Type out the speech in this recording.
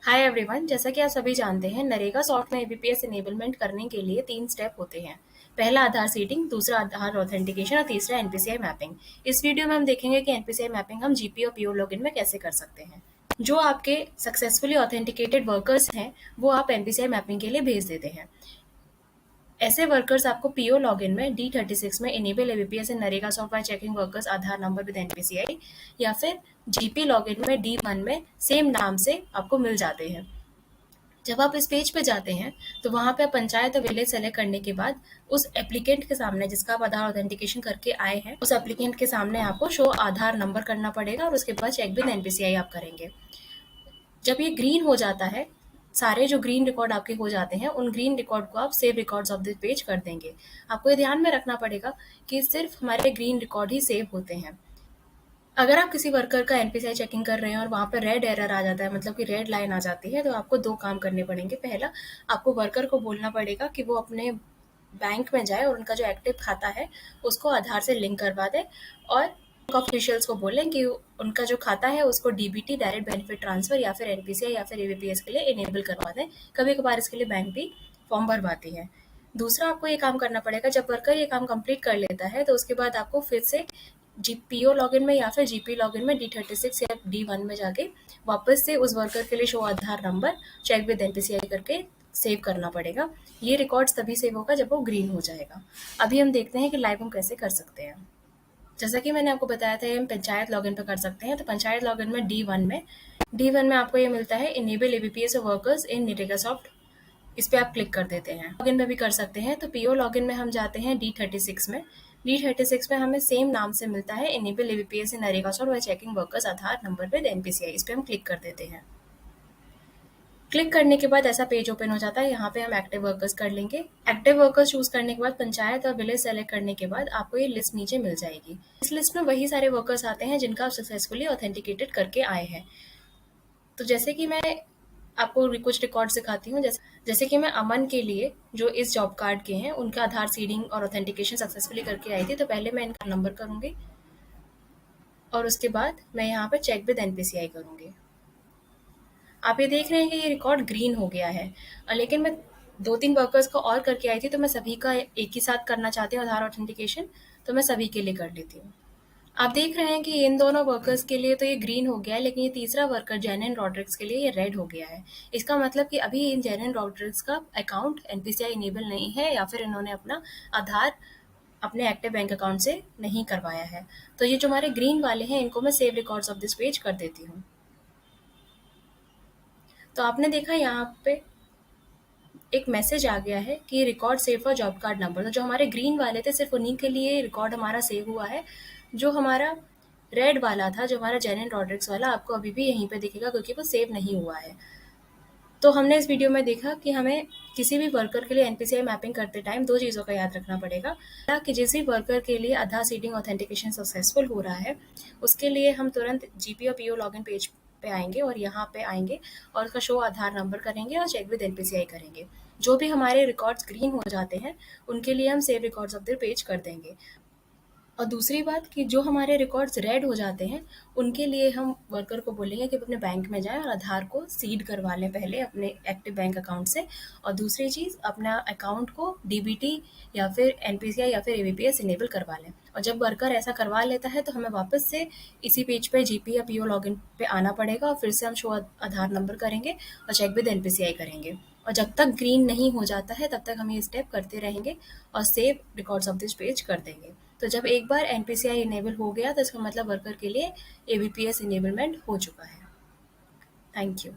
Hi everyone, जैसा कि आप सभी जानते हैं, नरेगा सॉफ्ट में एबीपीएस इनेबलमेंट करने के लिए 3 स्टेप होते हैं। पहला आधार सीडिंग, दूसरा आधार ऑथेंटिकेशन और तीसरा एनपीसीआई मैपिंग। इस वीडियो में हम देखेंगे कि एनपीसीआई मैपिंग हम जीपी और पीओ लॉगिन में कैसे कर सकते हैं। जो आपके सक्सेसफुली ऑथेंटिकेटेड वर्कर्स हैं, वो आप एनपीसीआई मैपिंग के लिए भेज देते हैं। ऐसे वर्कर्स आपको पीओ लॉगिन में D36 में enable ABPS in NREGA soft by checking workers Aadhaar number with NPCI, या फिर जीपी लॉगिन में D1 में सेम नाम से आपको मिल जाते हैं। जब आप इस पेज पे जाते हैं, तो वहाँ पे आप पंचायत और विलेज सेलेक्ट करने के बाद उस एप्लीकेंट के सामने जिसका आप आधार ऑथेंटिकेशन करके आए हैं, उस एप्लीकेंट के सामने आपको शो आधार नंबर करना पड़ेगा और उसके बाद चेक विद एनपीसीआई आप करेंगे। जब ये ग्रीन हो जाता है, सारे जो ग्रीन रिकॉर्ड आपके हो जाते हैं, उन ग्रीन रिकॉर्ड को आप save records of this page कर देंगे। आपको ये ध्यान में रखना पड़ेगा कि सिर्फ हमारे ग्रीन रिकॉर्ड ही सेव होते हैं। अगर आप किसी वर्कर का एनपीसीआई चेकिंग कर रहे हैं और वहाँ पे रेड एरर आ जाता है, मतलब कि रेड लाइन आ जाती है, तो आपको 2 काम करने पड़ेंगे। पहला, आपको वर्कर को बोलना पड़ेगा कि वो अपने बैंक में जाए और उनका जो एक्टिव खाता है, उसको आधार से लिंक करवा दें, और ऑफिशियल्स को बोलें कि उनका जो खाता है उसको डीबीटी, डायरेक्ट बेनिफिट ट्रांसफर, या फिर एनपीसीआई या फिर एबीपीएस के लिए इनेबल करवा दें। कभी-कभार इसके लिए बैंक भी फॉर्म भरवाती है। दूसरा, आपको ये काम करना पड़ेगा, जब वर्कर ये काम कंप्लीट कर लेता है, तो उसके बाद आपको फिर से जीपीओ लॉगिन में या फिर जीपी लॉगिन में D36 या D1 में जाके वापस से उस वर्कर के लिए show Aadhaar number check with NPCI करके सेव करना पड़ेगा। ये रिकॉर्ड्स तभी सेव होगा जब वो ग्रीन हो जाएगा। अभी हम देखते हैं कि लाइव हम कैसे कर सकते हैं। जैसा कि मैंने आपको बताया था, ये हम पंचायत लॉगिन पर कर सकते हैं। तो पंचायत लॉगिन में D1 में आपको ये मिलता है enable ABPS workers in NREGA soft. इस पे आप क्लिक कर देते हैं। लॉगिन में भी कर सकते हैं। तो पीओ लॉगिन में हम जाते हैं D36 में। D36 में हमें सेम नाम से मिलता है enable ABPS in NREGA soft by checking workers Aadhaar number with NPCI. इस पे हम क्लिक कर देते हैं। क्लिक करने के बाद ऐसा पेज ओपन हो जाता है। यहाँ पे हम एक्टिव वर्कर्स कर लेंगे। एक्टिव वर्कर्स चूज करने के बाद पंचायत और विलेज सेलेक्ट करने के बाद आपको ये लिस्ट नीचे मिल जाएगी। इस लिस्ट में वही सारे वर्कर्स आते हैं जिनका आप सक्सेसफुली ऑथेंटिकेटेड करके आए हैं। तो जैसे कि मैं आपको कुछ रिकॉर्ड सिखाती हूँ। जैसे कि मैं अमन के लिए, जो इस जॉब कार्ड के हैं, उनका आधार सीडिंग और ऑथेंटिकेशन सक्सेसफुली करके आई थी। तो पहले मैं इनका नंबर करूँगी और उसके बाद मैं यहाँ पे चेक विद एनपीसीआई करूँगी। आप ये देख रहे हैं कि ये रिकॉर्ड ग्रीन हो गया है, लेकिन मैं 2-3 वर्कर्स को और करके आई थी, तो मैं सभी का एक ही साथ करना चाहती हूँ आधार ऑथेंटिकेशन, तो मैं सभी के लिए कर लेती हूँ। आप देख रहे हैं कि इन दोनों वर्कर्स के लिए तो ये ग्रीन हो गया है, लेकिन ये तीसरा वर्कर जेनिन रॉड्रिक्स के लिए ये रेड हो गया है। इसका मतलब कि अभी इन जेनिन रॉड्रिक्स का अकाउंट एनपीसीआई इनेबल नहीं है, या फिर इन्होंने अपना आधार अपने एक्टिव बैंक अकाउंट से नहीं करवाया है। तो ये जो हमारे ग्रीन वाले हैं, इनको मैं save records of this page कर देती हूँ। तो आपने देखा यहाँ पे एक मैसेज आ गया है कि record save for job card number. तो जो हमारे ग्रीन वाले थे, सिर्फ उन्हीं के लिए रिकॉर्ड हमारा सेव हुआ है। जो हमारा रेड वाला था, जो हमारा जेनिन रॉड्रिक्स वाला, आपको अभी भी यहीं पे दिखेगा क्योंकि वो सेव नहीं हुआ है। तो हमने इस वीडियो में देखा कि हमें किसी भी वर्कर के लिए एनपीसीआई मैपिंग करते टाइम 2 चीज़ों का याद रखना पड़ेगा कि जिस भी वर्कर के लिए आधार सीडिंग ऑथेंटिकेशन सक्सेसफुल हो रहा है, उसके लिए हम तुरंत जीपी और पीओ लॉगिन पेज पे आएंगे और यहाँ पे आएंगे और उसका शो आधार नंबर करेंगे और चेक विद एनपीसीआई करेंगे। जो भी हमारे रिकॉर्ड्स ग्रीन हो जाते हैं, उनके लिए हम save records of the page कर देंगे। और दूसरी बात कि जो हमारे रिकॉर्ड्स रेड हो जाते हैं, उनके लिए हम वर्कर को बोलेंगे कि अपने बैंक में जाएँ और आधार को सीड करवा लें पहले अपने एक्टिव बैंक अकाउंट से। और दूसरी चीज़, अपना अकाउंट को डीबीटी या फिर एनपीसीआई या फिर एबीपीएस इनेबल करवा लें। और जब वर्कर ऐसा करवा लेता है, तो हमें वापस से इसी पेज पे जीपी या पीओ लॉगिन पे आना पड़ेगा और फिर से हम शो आधार नंबर करेंगे और चेक विद एनपीसीआई करेंगे। और जब तक ग्रीन नहीं हो जाता है, तब तक हम ये स्टेप करते रहेंगे और save records of this page कर देंगे। तो जब एक बार एनपीसीआई इनेबल हो गया, तो इसका मतलब वर्कर के लिए एबीपीएस इनेबलमेंट हो चुका है। Thank you.